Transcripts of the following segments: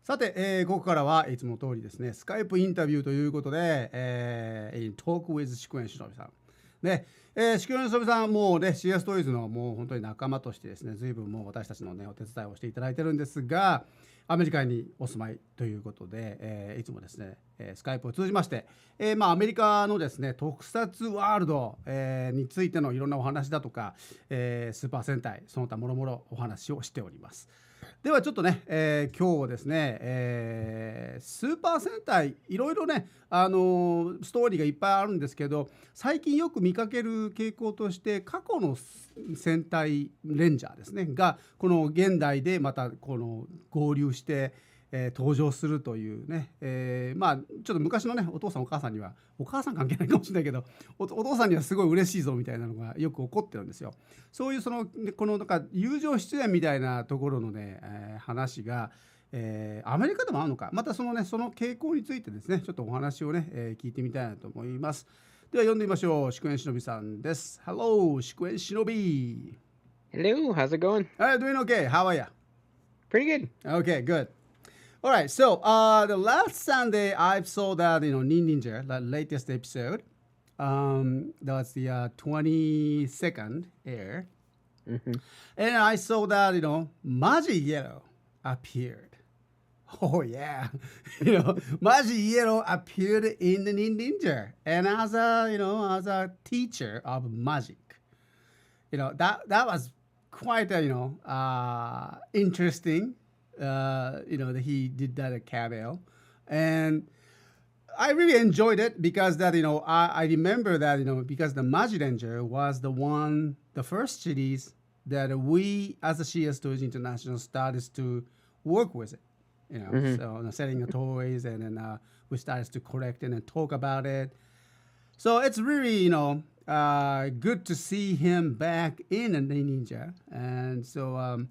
さて、ここからはいつも通りですね、スカイプインタビューということで、Talk with Shukuenshinobiさん。ね、Shukuenshinobiさんもね、CSTOYS のもう本当に仲間としてですね、随分もう私たちのね、お手伝いをしていただいてるんですが、アメリカにお住まいということで、いつもですね、スカイプを通じまして、アメリカのですね、特撮ワールド、についてのいろんなお話だとか、スーパー戦隊、その他もろもろお話をしております。ではちょっとね、今日ですね、スーパー戦隊いろいろね、ストーリーがいっぱいあるんですけど、最近よく見かける傾向として過去の戦隊レンジャーですねがこの現代でまたこの合流して、登場するというね、ちょっと昔のねお父さんお母さんにはお母さん関係ないかもしれないけど お父さんにはすごい嬉しいぞみたいなのがよく起こってるんですよ。そういうこのなんか友情出演みたいなところのね、話が、アメリカでもあるのか、またその傾向についてですねちょっとお話をね、聞いてみたいなと思います。では読んでみましょう。Shukuenshinobiさんです。Hello, Shukuenshinobi. Hello, how's it going? Doing okay. How are you? Pretty good. Okay, good. All right, so the last Sunday I saw that Ninja, the latest episode. That's the 22nd air, Mm-hmm. and I saw that Magic Yellow appeared. Oh yeah, Magic Yellow appeared in the Ninja, and as a teacher of magic, that was quite interesting. That he did that cameo, and I really enjoyed it because that I remember that because the Magic Ranger was the first series that we as a CSTOYS International started to work with it. Mm-hmm. So selling the toys, and then we started to collect it and talk about it. So it's really good to see him back in the Ninja, and so.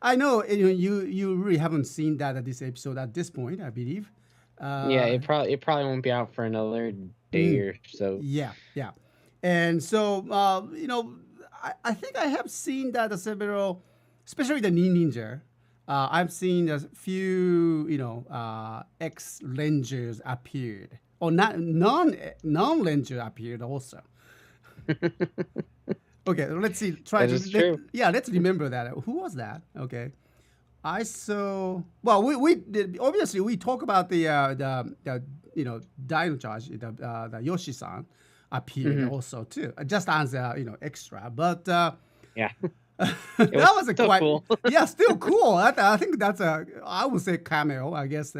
I know you really haven't seen this episode at this point, I believe. Yeah, it probably won't be out for another day or so. Yeah. And so I think I have seen that several, especially the Ninja. I've seen a few ex-Rangers appeared, or non-Ranger appeared also. Okay, let's see. Let's remember that. Who was that? Okay, I saw. Well, we did, obviously we talk about the Dino Charge, the Yoshi-san appeared also too, just as extra. But Yeah. that was still quite cool. Yeah, still cool. I think that's I would say cameo, I guess.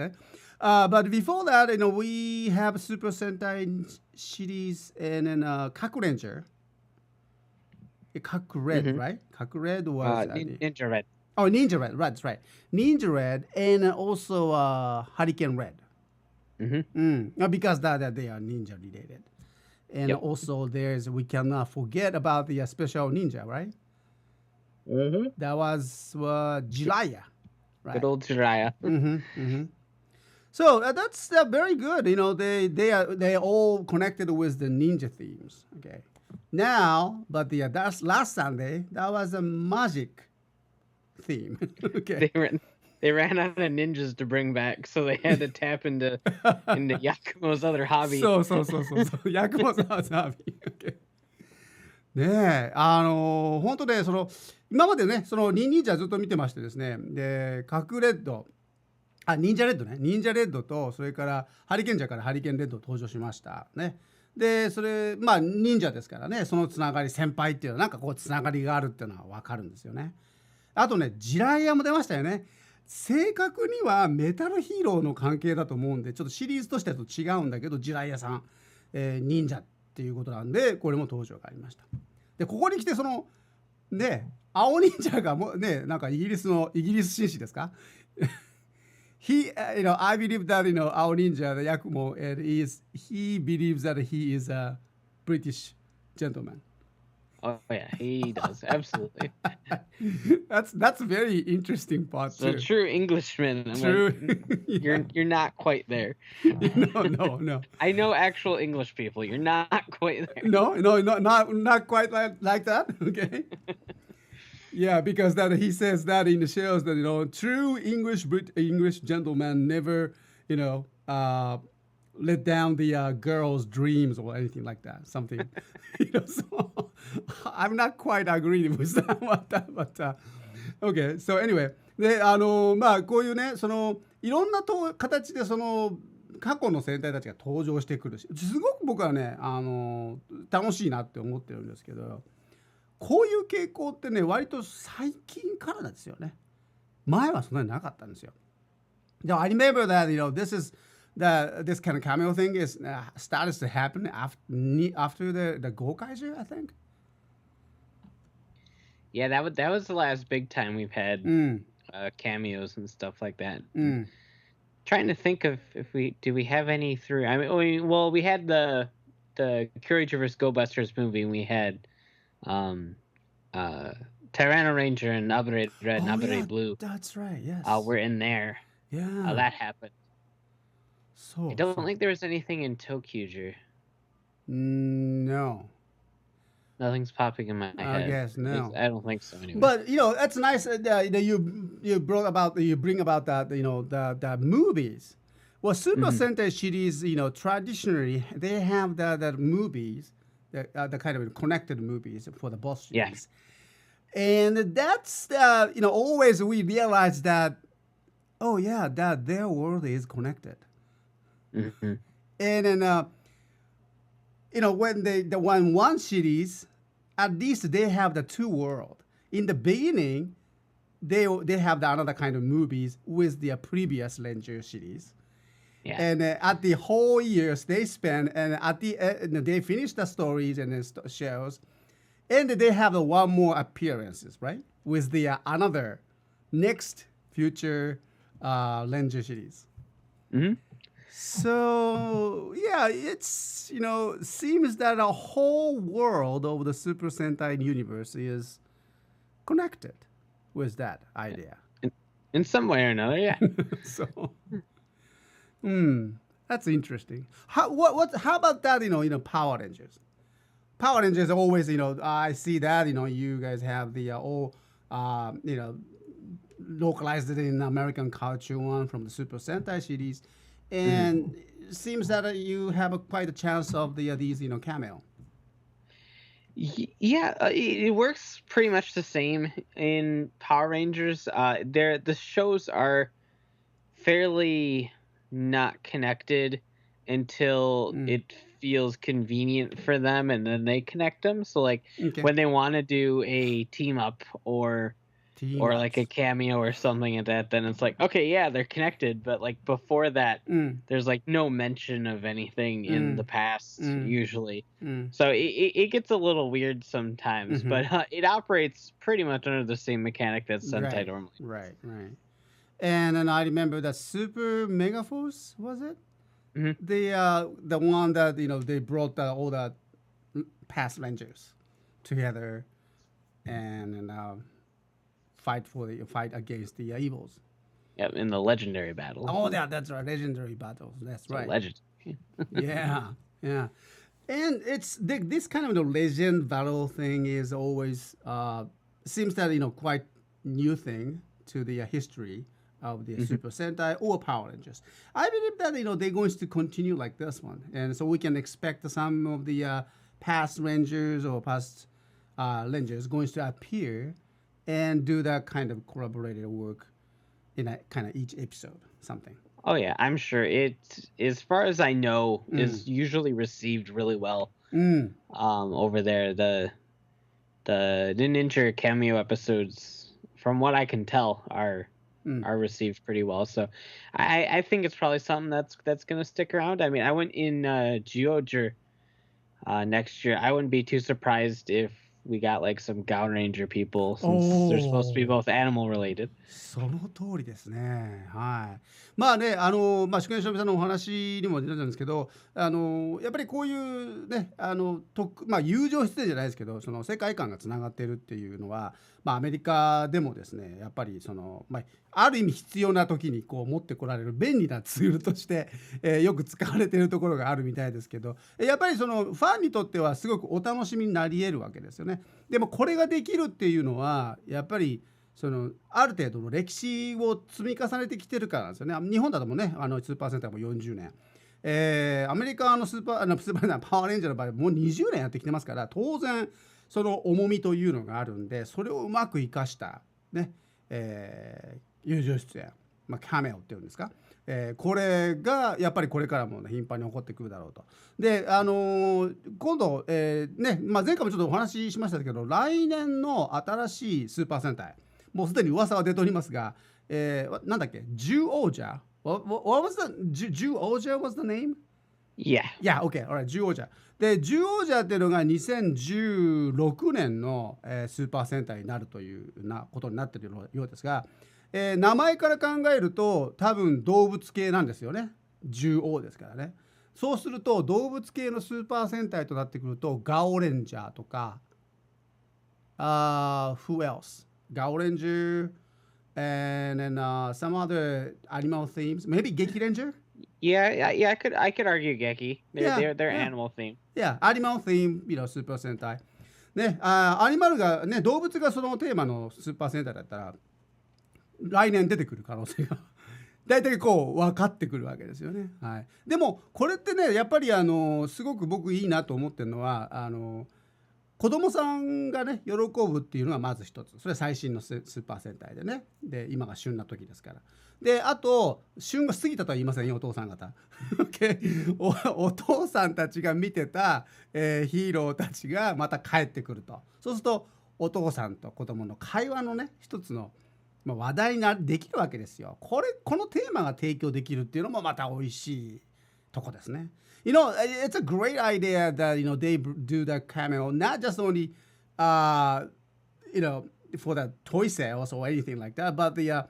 But before that, we have Super Sentai series and then Kaku Ranger. Kaku Red, Mm-hmm. right? Kaku Red was Ninja Red. oh, Ninja Red, right, that's right. Ninja Red and also Hurricane Red. Mm-hmm. Because that they are ninja related. And Yep. also we cannot forget about the special ninja, right? Mm-hmm. That was Jiraiya, right? Good old Jiraiya. So that's very good. They all connected with the ninja themes. Okay. Now, but that's last Sunday. That was a magic theme. Okay. They ran out of ninjas to bring back, so they had to tap into Yakumo's other hobby. そう。ヤクモさんはサービー。Okay. ねえ、本当ね、今までね、忍者ずっと見てましてですね、で、カクレッド、忍者レッドね、忍者レッドと、それからハリケンジャーからハリケンレッド登場しましたね。で、忍者ですからね、そのつながり、先輩っていうのはなんかこうつながりがあるっていうのは分かるんですよね。あとね、ジライアも出ましたよね。正確にはメタルヒーローの関係だと思うんで、ちょっとシリーズとしては違うんだけど、ジライアさん、忍者っていうことなんで、これも登場がありました。で、ここに来てね、青忍者がもね、なんかイギリス紳士ですかI believe that, our ninja, the Yakumo, he believes that he is a British gentleman. Oh yeah, he does absolutely. That's a very interesting part So too. true Englishman. I'm True. like, you're not quite there. No. I know actual English people. You're not quite there. No, not quite like that. Okay. Yeah, because that he says that in the shows that true English gentleman never let down the girl's dreams or anything like that. Something, So I'm not quite agreeing with that, but okay. So anyway, でこういうねいろんな形で過去の戦隊たちが登場してくるし、すごく僕はね楽しいなって思ってるんですけど。こういう傾向ってね割と最近からなんですよね。前はそんなになかったんですよ。Now, I remember that this kind of cameo thing is started to happen after the Gokaiser, I think. Yeah, that was the last big time we've had cameos and stuff like that. Trying to think of if we have any through. I mean, well, we had the Courage vs. Go Busters movie, and we had Tyranno Ranger and Aberrate Red and Aberrate Blue. That's right, yes. We're in there. Yeah. That happened. So I don't think there was anything in Tokuger. No. Nothing's popping in my head. I guess no. I don't think so anyway. But that's nice that you bring about that the movies. Well, Super Sentai series, traditionally they have the movies, the kind of connected movies for the boss series. Yeah. And that's always we realize that that their world is connected. Mm-hmm. And then when the one series, at least they have the two world. In the beginning, they have another kind of movies with their previous Ranger series. Yeah. And at the whole years they spend, and at the end they finish the stories and the shows, and they have one more appearances, right? With the another next future Ranger series. Mm-hmm. So yeah, it's seems that a whole world of the Super Sentai universe is connected with that idea. In some way or another, yeah. So, that's interesting. How about that? Power Rangers. Power Rangers always, I see that you guys have the localized it in American culture one from the Super Sentai series. And it seems that you have quite a chance of these cameo. Yeah, it works pretty much the same in Power Rangers. The shows are fairly not connected until it feels convenient for them, and then they connect them. So when they want to do a team up or like a cameo or something like that, then it's like, okay, yeah, they're connected, but before that there's no mention of anything in the past usually. So it gets a little weird sometimes, but it operates pretty much under the same mechanic that Sentai normally. Right. And then I remember that Super Megaforce, was it? The one that they brought all the past Rangers together and fight against the evils. Yeah, in the legendary battle. Oh, that's right, legendary battles. That's right. Legend. Yeah. And it's this kind of the legend battle thing is always seems that quite new thing to the history of the Super Sentai or Power Rangers. I believe that they're going to continue like this one, and so we can expect some of the past Rangers or past Rangers going to appear and do that kind of collaborated work in a kind of each episode, something. Oh yeah, I'm sure it, as far as I know, is usually received really well over there. The Ninja cameo episodes, from what I can tell, are received pretty well. So I think it's probably something that's gonna stick around. I mean, I went in Geoger next year. I wouldn't be too surprised if we got some Gown Ranger people, since they're supposed to be both animal related. その通りですね。はい。まあね、Shukuenshinobiさんのお話にも出たんですけど、やっぱりこういうね、友情出演じゃないですけど、その世界観がつながってるっていうのは、アメリカでもですねやっぱりその、ある意味必要な時にこう持ってこられる便利なツールとして、よく使われているところがあるみたいですけど、やっぱりそのファンにとってはすごくお楽しみになり得るわけですよね。でもこれができるっていうのはやっぱりそのある程度の歴史を積み重ねてきてるからなんですよね。日本だともねスーパーセンターも40年、アメリカのスーパーパワーレンジャーの場合もう20年やってきてますから、当然その重みというのがあるんで、それをうまく生かしたね、友情出演、カメオっていうんですか、これがやっぱりこれからも、ね、頻繁に起こってくるだろうと。で、今度、前回もちょっとお話ししましたけど、来年の新しいスーパー戦隊、もうすでに噂は出ておりますが、なんだっけ、10王者 What was the 10王者 was the name? Yeah. Yeah, okay. Alright, 10王者。で、10王者っていうのが2016年の、スーパー戦隊になるということになっているようですが、名前から考えると多分動物系なんですよね。10王ですからね。そうすると動物系のスーパー戦隊となってくるとガオレンジャーとか、who else? ガオレンジャー and then some other animal themes. Maybe Geki Ranger?Yeah, I could argue Geki. They're Yeah. animal theme. Yeah, animal theme, super 戦隊。ね、アニマルがね、動物がそのテーマのスーパー戦隊だったら、来年出てくる可能性が大体こう分かってくるわけですよね。はい。でもこれってね、やっぱりすごく僕いいなと思ってるのは、子供さんがね喜ぶっていうのがまず一つ。それは最新のスーパー戦隊でね。で、今が旬な時ですから。で、あと旬が過ぎたとは言いませんよ、お父さん方。お父さんたちが見てた、ヒーローたちがまた帰ってくると。そうするとお父さんと子供の会話のね一つの話題にできるわけですよ。このテーマが提供できるっていうのもまた美味しいとこですね。It's a great idea that they do the cameo not just only for the toy sales or anything like that, but the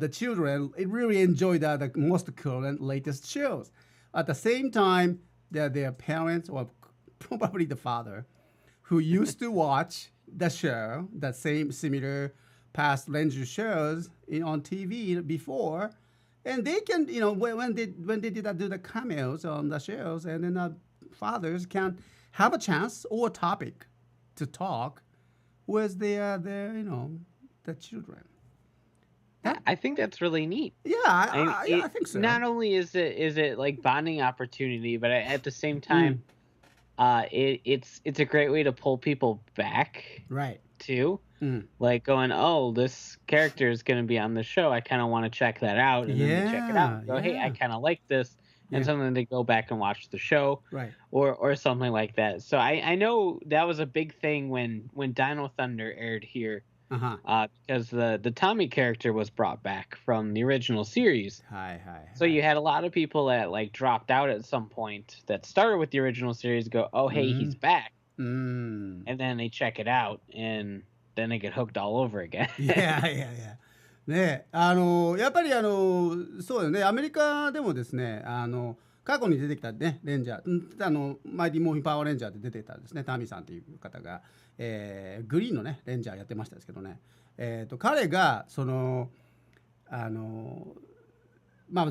children really enjoy the most current latest shows. At the same time, their parents or probably the father who used to watch the show, the same similar past Ranger shows on TV before, and they can, when they do the cameos on the shows, and then fathers can have a chance or a topic to talk with their the children. I think that's really neat. Yeah, I think so. Not only is it like bonding opportunity, but at the same time, it's a great way to pull people back. Right. Too. Like going, oh, this character is going to be on the show. I kind of want to check that out, and then they check it out and go, hey, I kind of like this, and something to go back and watch the show, right, or something like that. So I know that was a big thing when Dino Thunder aired here, because the Tommy character was brought back from the original series. So you had a lot of people that like dropped out at some point that started with the original series go, oh, hey, he's back. And then they check it out, and then they get hooked all over again. Yeah. ね、やっぱりそうよね、アメリカでもですね、過去に出てきたねレンジャー、マイティモーフィンパワーレンジャーで出てたですね、タミさんという方が、グリーンのねレンジャーやってましたですけどね、彼がその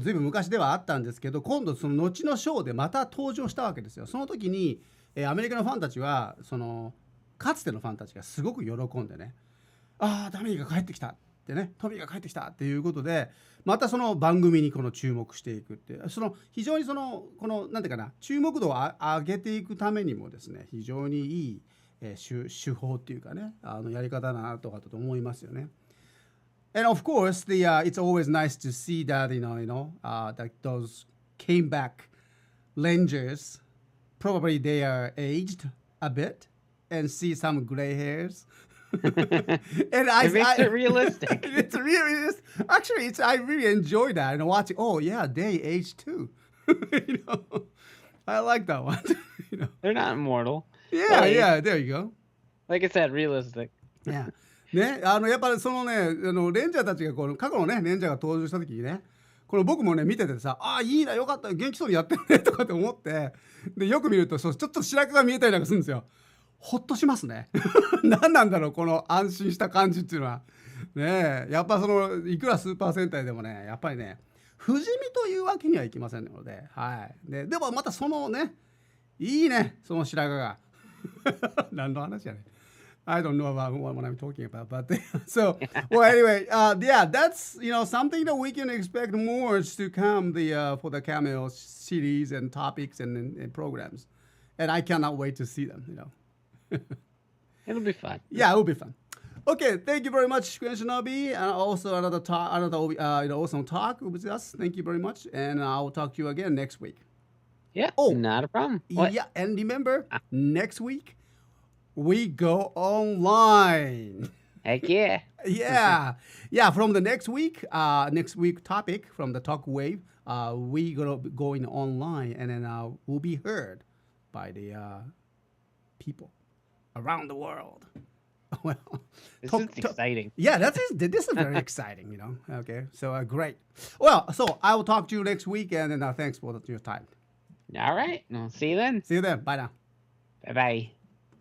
ずいぶん昔ではあったんですけど、今度その後のショーでまた登場したわけですよ。その時にアメリカのファンたちはかつてのファンたちがすごく喜んでね、タミーが帰ってきたってね、トミーが帰ってきたっていうことで、またその番組に注目していくって、非常にこのなんていうかな、注目度を上げていくためにもですね、非常にいい、手法っていうかね、やり方だなと思いますよね。And of course, it's always nice to see that that those came back Rangers, probably they are aged a bit and see some gray hairs. And it makes it realistic. It's really actually I really enjoy that and watching. Oh yeah, they age too. I like that one. They're not immortal. Yeah, there you go. Like I said, realistic. Yeah. ね、やっぱりそのね、レンジャーたちが過去のねレンジャーが登場した時にね、僕もね見ててさ、いいな、よかった、元気そうにやってるねとかって思って、でよく見るとちょっと白髪が見えたりなんかするんですよ。ほっとしますね。何なんだろうこの安心した感じっていうのは。ねえ、やっぱそのいくらスーパー戦隊でもね、やっぱりね、不死身というわけにはいきませんので、はい。でもまたそのね、いいね、その白髪が。何の話やね。I don't know about what I'm talking about, but so well anyway, yeah, that's something that we can expect more to come for the cameo series and topics and programs, and I cannot wait to see them. It'll be fun. Yeah, it'll be fun. Okay, thank you very much, Shukuenshinobi, and also another awesome talk with us. Thank you very much, and I'll talk to you again next week. Yeah, not a problem. What? Yeah, and remember, next week we go online. Heck yeah. Yeah. From the next week topic from the Talk Wave, we gonna be going online, and then we'll be heard by the people around the world. Well, this is exciting. Yeah, this is very exciting. Okay, so great. Well, so I will talk to you next week, and then thanks for your time. All right. I'll see you then. See you then. Bye now. Bye bye.